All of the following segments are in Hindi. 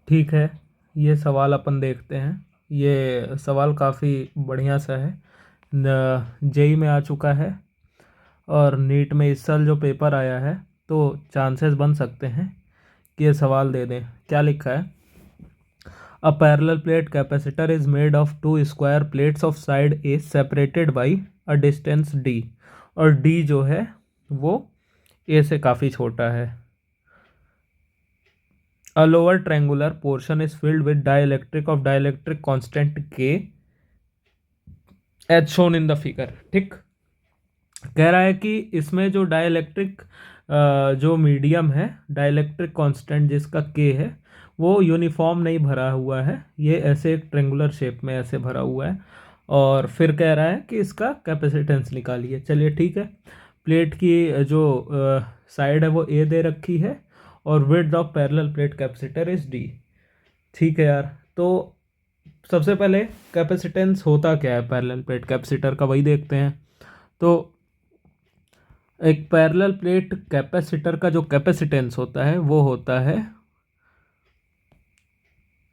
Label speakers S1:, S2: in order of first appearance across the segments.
S1: ठीक है, ये सवाल अपन देखते हैं। ये सवाल काफ़ी बढ़िया सा है। जेई में आ चुका है और नीट में इस साल जो पेपर आया है, तो चांसेस बन सकते हैं कि ये सवाल दे दें। क्या लिखा है? A parallel plate capacitor is made of two square plates of side A separated by a distance D. और डी जो है वो ए से काफ़ी छोटा है। A lower triangular portion is filled with dielectric of dielectric constant K as shown in the figure। ठीक, कह रहा है कि इसमें जो डाइलेक्ट्रिक जो मीडियम है, डाइलेक्ट्रिक कांस्टेंट जिसका के है, वो यूनिफॉर्म नहीं भरा हुआ है। ये ऐसे एक ट्रेंगुलर शेप में ऐसे भरा हुआ है। और फिर कह रहा है कि इसका कैपेसिटेंस निकालिए। चलिए ठीक है। प्लेट की जो साइड है वो ए दे रखी है और width of parallel plate capacitor is D. ठीक है यार, तो सबसे पहले कैपेसिटेंस होता क्या है पैरेलल प्लेट कैपेसिटर का, वही देखते हैं। तो एक पैरेलल प्लेट कैपेसिटर का जो कैपेसिटेंस होता है वो होता है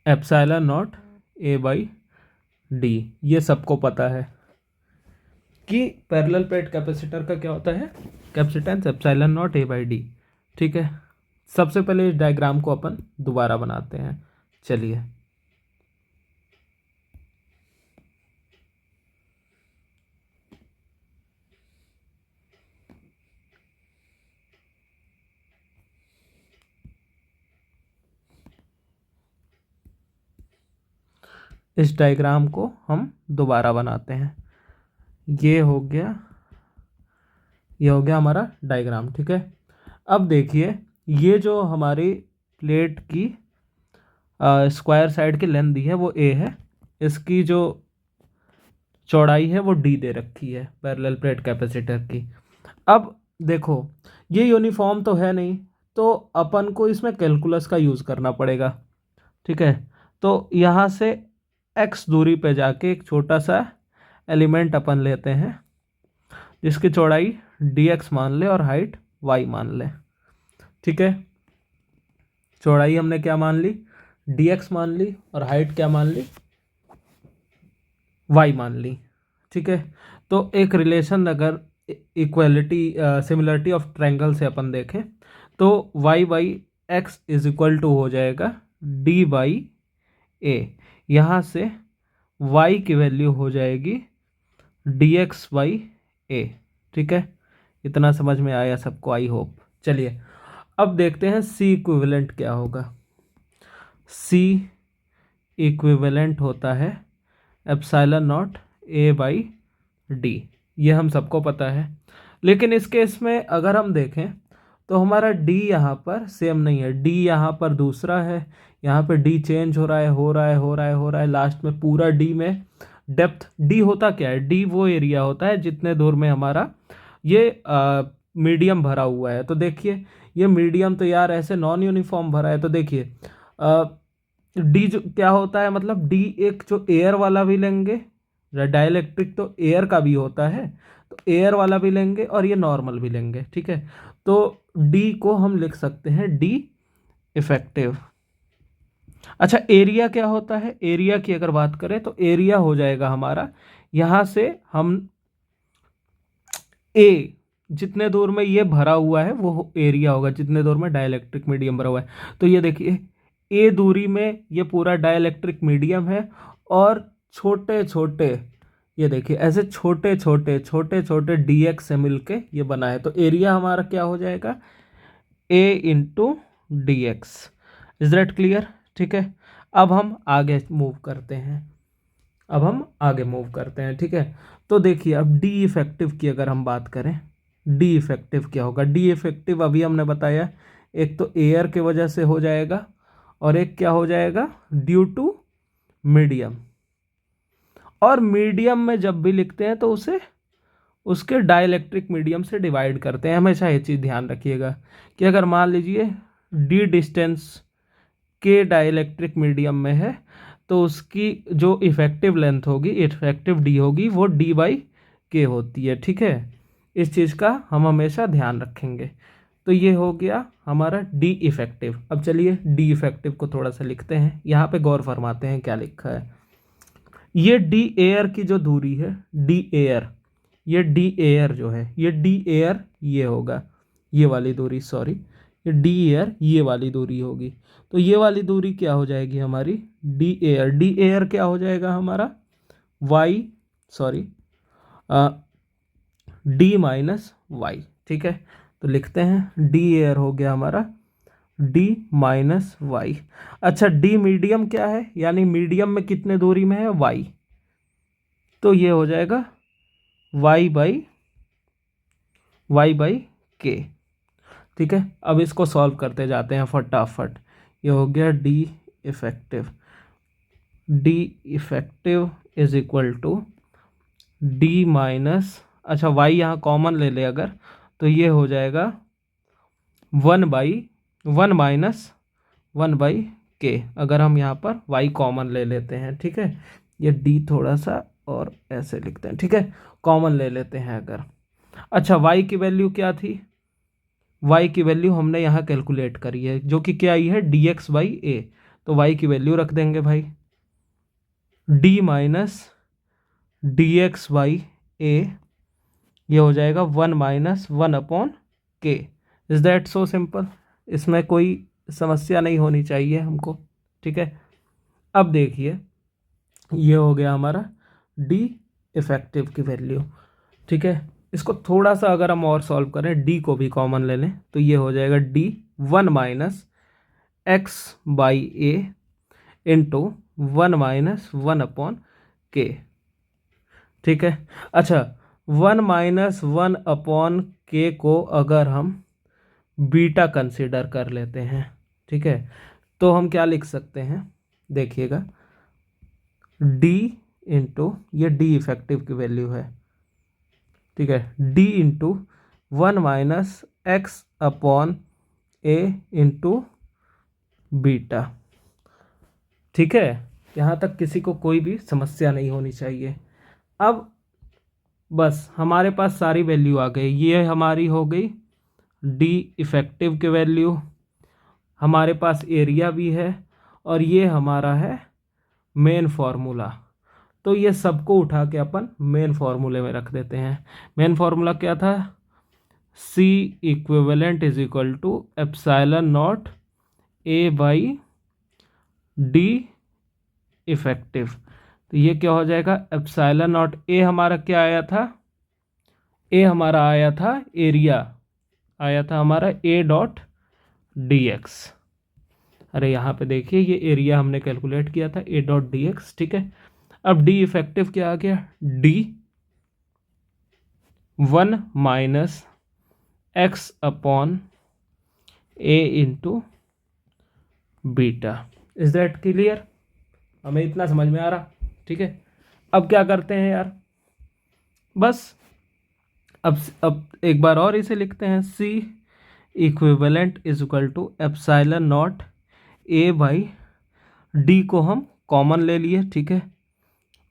S1: epsilon not A by D. ये सबको पता है कि पैरेलल प्लेट कैपेसिटर का क्या होता है, capacitance epsilon not A by D. ठीक है, सबसे पहले इस डायग्राम को अपन दोबारा बनाते हैं। चलिए, इस डायग्राम को हम दोबारा बनाते हैं। ये हो गया, ये हो गया हमारा डायग्राम। ठीक है, अब देखिए, ये जो हमारी प्लेट की स्क्वायर साइड की लेंथ दी है वो ए है। इसकी जो चौड़ाई है वो डी दे रखी है पैरेलल प्लेट कैपेसिटर की। अब देखो, ये यूनिफॉर्म तो है नहीं, तो अपन को इसमें कैलकुलस का यूज़ करना पड़ेगा। ठीक है, तो यहाँ से एक्स दूरी पे जाके एक छोटा सा एलिमेंट अपन लेते हैं जिसकी चौड़ाई डी एक्स मान ले और हाइट वाई मान ले। ठीक है, चौड़ाई हमने क्या मान ली, डी एक्स मान ली, और हाइट क्या मान ली, वाई मान ली। ठीक है, तो एक रिलेशन अगर इक्वलिटी सिमिलरिटी ऑफ ट्रायंगल से अपन देखें तो Y by X is equal to हो जाएगा डी बाई ए। यहाँ से y की वैल्यू हो जाएगी डी एक्स बाई ए। ठीक है, इतना समझ में आया सबको, आई होप। चलिए, अब देखते हैं c इक्विवेलेंट क्या होगा। c इक्विवेलेंट होता है epsilon not A by D. ये हम सबको पता है, लेकिन इस केस में अगर हम देखें तो हमारा d यहाँ पर सेम नहीं है, d यहाँ पर दूसरा है। यहाँ पे d चेंज हो रहा है, हो रहा है, हो रहा है, हो रहा है। लास्ट में पूरा d में डेप्थ, d होता क्या है, d वो एरिया होता है जितने दूर में हमारा ये मीडियम भरा हुआ है। तो देखिए, ये मीडियम तो यार ऐसे नॉन यूनिफॉर्म भरा है। तो देखिए, डी जो क्या होता है, मतलब डी एक जो एयर वाला भी लेंगे, डाइलेक्ट्रिक तो एयर का भी होता है, तो एयर वाला भी लेंगे और ये नॉर्मल भी लेंगे। ठीक है, तो डी को हम लिख सकते हैं डी इफेक्टिव। अच्छा, एरिया क्या होता है, एरिया की अगर बात करें तो एरिया हो जाएगा हमारा, यहाँ से हम ए जितने दूर में ये भरा हुआ है वो एरिया होगा, जितने दूर में डाइलेक्ट्रिक मीडियम भरा हुआ है। तो ये देखिए, ए दूरी में ये पूरा डाइलेक्ट्रिक मीडियम है और छोटे छोटे, ये देखिए ऐसे छोटे छोटे छोटे छोटे डी एक्स से मिलके ये बना है। तो एरिया हमारा क्या हो जाएगा, A into D X. Is that clear? ठीक है, अब हम आगे मूव करते हैं, अब हम आगे मूव करते हैं। ठीक है, तो देखिए, अब डी इफेक्टिव की अगर हम बात करें, डी इफेक्टिव क्या होगा। डी इफेक्टिव अभी हमने बताया, एक तो एयर के वजह से हो जाएगा और एक क्या हो जाएगा, ड्यू टू मीडियम। और मीडियम में जब भी लिखते हैं तो उसे उसके डाइलेक्ट्रिक मीडियम से डिवाइड करते हैं। हमेशा ये चीज़ ध्यान रखिएगा कि अगर मान लीजिए डी डिस्टेंस के डाइलेक्ट्रिक मीडियम में है तो उसकी जो इफेक्टिव लेंथ होगी, इफेक्टिव डी होगी, वो डी बाई के होती है। ठीक है, इस चीज़ का हम हमेशा ध्यान रखेंगे। तो ये हो गया हमारा डी इफेक्टिव। अब चलिए डी इफेक्टिव को थोड़ा सा लिखते हैं, यहाँ पे गौर फरमाते हैं क्या लिखा है। ये डी एयर की जो दूरी है, डी एयर, ये डी एयर जो है, ये डी एयर ये होगा, ये वाली दूरी, सॉरी, ये डी एयर ये वाली दूरी होगी। तो ये वाली दूरी क्या हो जाएगी हमारी, डी एयर। डी एयर क्या हो जाएगा हमारा, Y, sorry, D minus Y. ठीक है, तो लिखते हैं डी एयर हो गया हमारा डी माइनस वाई। अच्छा, डी मीडियम क्या है, यानी मीडियम में कितने दूरी में है, वाई, तो ये हो जाएगा वाई बाई के। ठीक है, अब इसको सॉल्व करते जाते हैं फटाफट। ये हो गया D effective is equal to D minus, अच्छा वाई यहाँ कॉमन ले ले अगर, तो ये हो जाएगा 1 माइनस 1 बाई के। अगर हम यहाँ पर y कॉमन ले लेते हैं, ठीक है, ये d थोड़ा सा और ऐसे लिखते हैं, ठीक है, कॉमन ले लेते हैं अगर। अच्छा, y की वैल्यू क्या थी, y की वैल्यू हमने यहाँ कैलकुलेट करी है, जो कि क्या आई है, dx बाई ए। तो y की वैल्यू रख देंगे भाई, d माइनस dx बाई ए, ये हो जाएगा 1 माइनस 1 अपॉन के। इज़ दैट सो सिंपल, इसमें कोई समस्या नहीं होनी चाहिए हमको। ठीक है, अब देखिए ये हो गया हमारा डी इफेक्टिव की वैल्यू। ठीक है, इसको थोड़ा सा अगर हम और सॉल्व करें, डी को भी कॉमन ले लें, तो ये हो जाएगा D 1 minus x by A into 1 minus 1 upon के। ठीक है, अच्छा 1 माइनस 1 अपॉन के को अगर हम बीटा कंसीडर कर लेते हैं, ठीक है, तो हम क्या लिख सकते हैं, देखिएगा d इंटू, ये d इफेक्टिव की वैल्यू है, ठीक है, d into 1 minus X upon A into beta. ठीक है, यहाँ तक किसी को कोई भी समस्या नहीं होनी चाहिए। अब बस हमारे पास सारी वैल्यू आ गई, ये हमारी हो गई डी इफेक्टिव की वैल्यू, हमारे पास एरिया भी है, और ये हमारा है मेन फार्मूला। तो ये सबको उठा के अपन मेन फार्मूले में रख देते हैं। मेन फार्मूला क्या था, C equivalent is equal to epsilon not A by D effective. तो ये क्या हो जाएगा, एप्सिलॉन नॉट ए हमारा क्या आया था, ए हमारा आया था एरिया, आया था हमारा ए डॉट डी एक्स। अरे यहाँ पे देखिए ये एरिया हमने कैलकुलेट किया था, ए डॉट डी एक्स। ठीक है, अब डी इफेक्टिव क्या आ गया, D 1 minus X upon A into beta. Is that clear, हमें इतना समझ में आ रहा। ठीक है, अब क्या करते हैं यार, बस अब एक बार और इसे लिखते हैं, C equivalent is equal to epsilon not A by D को हम कॉमन ले लिए। ठीक है,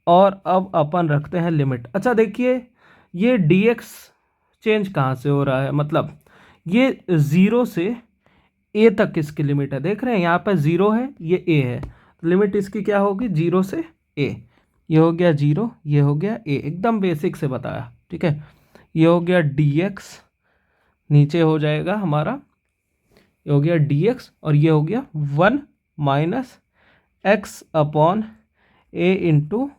S1: और अब अपन रखते हैं लिमिट। अच्छा देखिए ये dx चेंज कहाँ से हो रहा है, मतलब ये 0 से a तक किसकी लिमिट है, देख रहे हैं यहाँ पर 0 है, ये a है, तो लिमिट इसकी क्या होगी, 0 से a। ये हो गया 0, ये हो गया a, एकदम बेसिक से बताया। ठीक है, ये हो गया dx, नीचे हो जाएगा हमारा, ये हो गया dx, और ये हो गया 1 minus X upon A into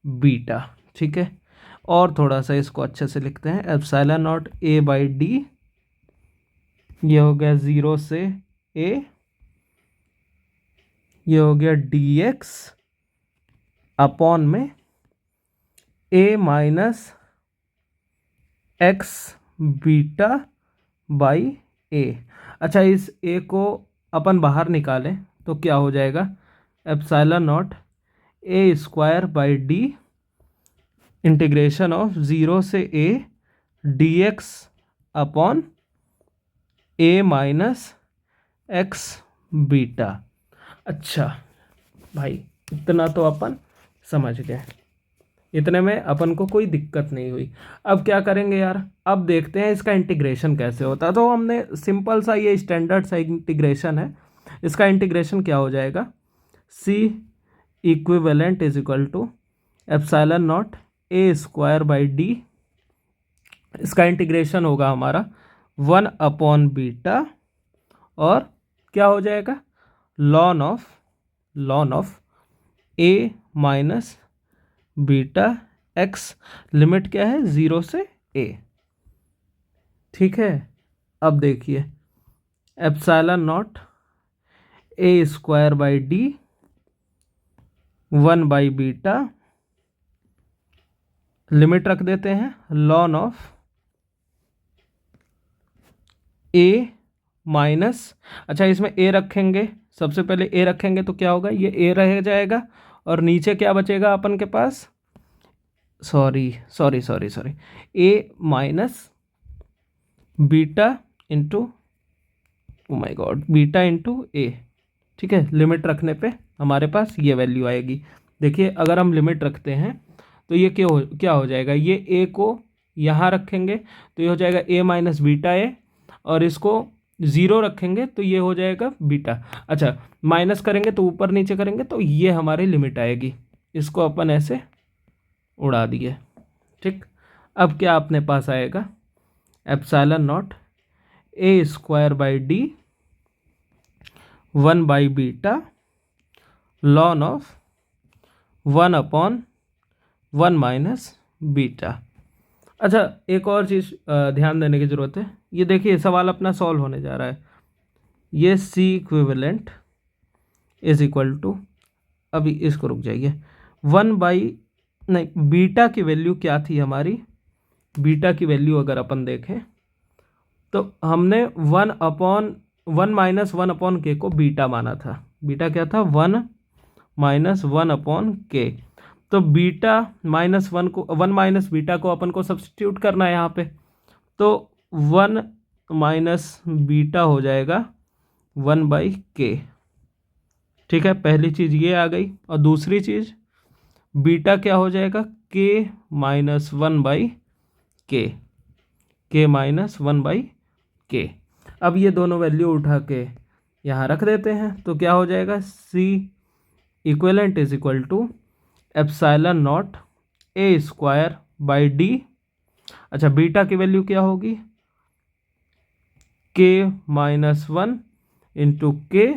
S1: beta. ठीक है, और थोड़ा सा इसको अच्छे से लिखते हैं, epsilon not A by D, ये हो गया 0 से a, ये हो गया dx अपॉन में a minus X beta by A. अच्छा, इस a को अपन बाहर निकालें तो क्या हो जाएगा, epsilon not A square by D integration of 0 से a dx upon a minus X beta. अच्छा भाई, इतना तो अपन समझ गए, इतने में अपन को कोई दिक्कत नहीं हुई। अब क्या करेंगे यार, अब देखते हैं इसका इंटीग्रेशन कैसे होता है। तो हमने सिंपल सा, ये स्टैंडर्ड सा इंटीग्रेशन है, इसका इंटीग्रेशन क्या हो जाएगा, C equivalent is equal to epsilon not A square by D. इसका इंटीग्रेशन होगा हमारा 1/बीटा, और क्या हो जाएगा, lon of A minus beta X, limit क्या है 0 से a। ठीक है, अब देखिए epsilon not A square by D 1/बीटा, लिमिट रख देते हैं लॉन ऑफ ए माइनस, अच्छा इसमें a रखेंगे, सबसे पहले a रखेंगे तो क्या होगा, ये a रह जाएगा, और नीचे क्या बचेगा अपन के पास, sorry a minus beta into, oh my god, beta into a। ठीक है, लिमिट रखने पे हमारे पास ये वैल्यू आएगी। देखिए अगर हम लिमिट रखते हैं तो ये क्या हो जाएगा, ये a को यहाँ रखेंगे तो ये हो जाएगा a माइनस बीटा a, और इसको 0 रखेंगे तो ये हो जाएगा बीटा। अच्छा, माइनस करेंगे तो ऊपर नीचे करेंगे तो ये हमारी लिमिट आएगी। इसको अपन ऐसे उड़ा दिए। ठीक, अब क्या अपने पास आएगा, epsilon not A square by D 1/बीटा लॉन ऑफ 1/1 माइनस बीटा। अच्छा, एक और चीज़ ध्यान देने की ज़रूरत है, ये देखिए सवाल अपना सॉल्व होने जा रहा है। ये C equivalent is equal to, अभी इसको रुक जाइए, नहीं, बीटा की वैल्यू क्या थी हमारी, बीटा की वैल्यू अगर अपन देखें तो हमने 1/1 माइनस 1/k को बीटा माना था। बीटा क्या था, 1 माइनस 1/k। तो बीटा माइनस 1 माइनस बीटा को अपन को सब्सटीट्यूट करना है यहाँ पे, तो 1 माइनस बीटा हो जाएगा 1/k। ठीक है, पहली चीज़ ये आ गई, और दूसरी चीज़ बीटा क्या हो जाएगा, k minus 1/k, k minus 1/k। अब ये दोनों वैल्यू उठा के यहाँ रख देते हैं तो क्या हो जाएगा, c equivalent is equal to epsilon not A square by D. अच्छा, बीटा की वैल्यू क्या होगी, k माइनस 1 इंटू के,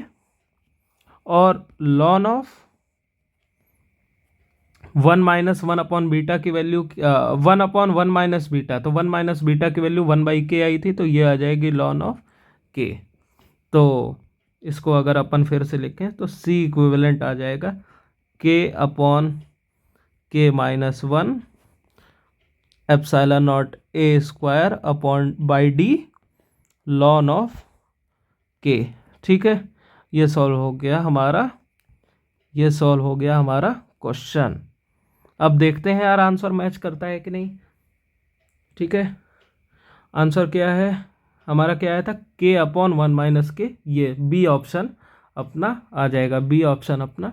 S1: और लॉन ऑफ 1 माइनस 1 बीटा की वैल्यू 1/1 माइनस बीटा, तो 1 माइनस बीटा की वैल्यू 1/k आई थी, तो ये आ जाएगी लॉन ऑफ k। तो इसको अगर अपन फिर से लिखें तो c इक्विवेलेंट आ जाएगा k minus 1 epsilon not A square upon by D lawn of k। ठीक है, ये सॉल्व हो गया हमारा क्वेश्चन। अब देखते हैं यार आंसर मैच करता है कि नहीं। ठीक है, आंसर क्या है हमारा, क्या आया था, k/1 माइनस के, ये बी ऑप्शन अपना आ जाएगा, बी ऑप्शन अपना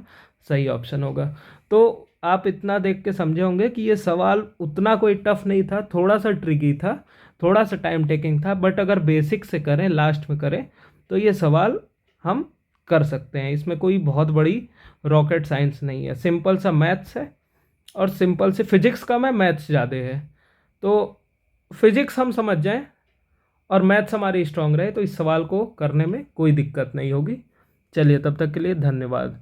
S1: सही ऑप्शन होगा। तो आप इतना देख के समझे होंगे कि ये सवाल उतना कोई टफ नहीं था, थोड़ा सा ट्रिकी था, थोड़ा सा टाइम टेकिंग था, बट अगर बेसिक से करें, लास्ट में करें, तो ये सवाल हम कर सकते हैं। इसमें कोई बहुत बड़ी रॉकेट साइंस नहीं है, सिंपल सा मैथ्स है, और सिंपल से फिजिक्स कम है, मैथ्स ज़्यादा है। तो फिजिक्स हम समझ जाएं और मैथ्स हमारी स्ट्रांग रहे तो इस सवाल को करने में कोई दिक्कत नहीं होगी। चलिए, तब तक के लिए धन्यवाद।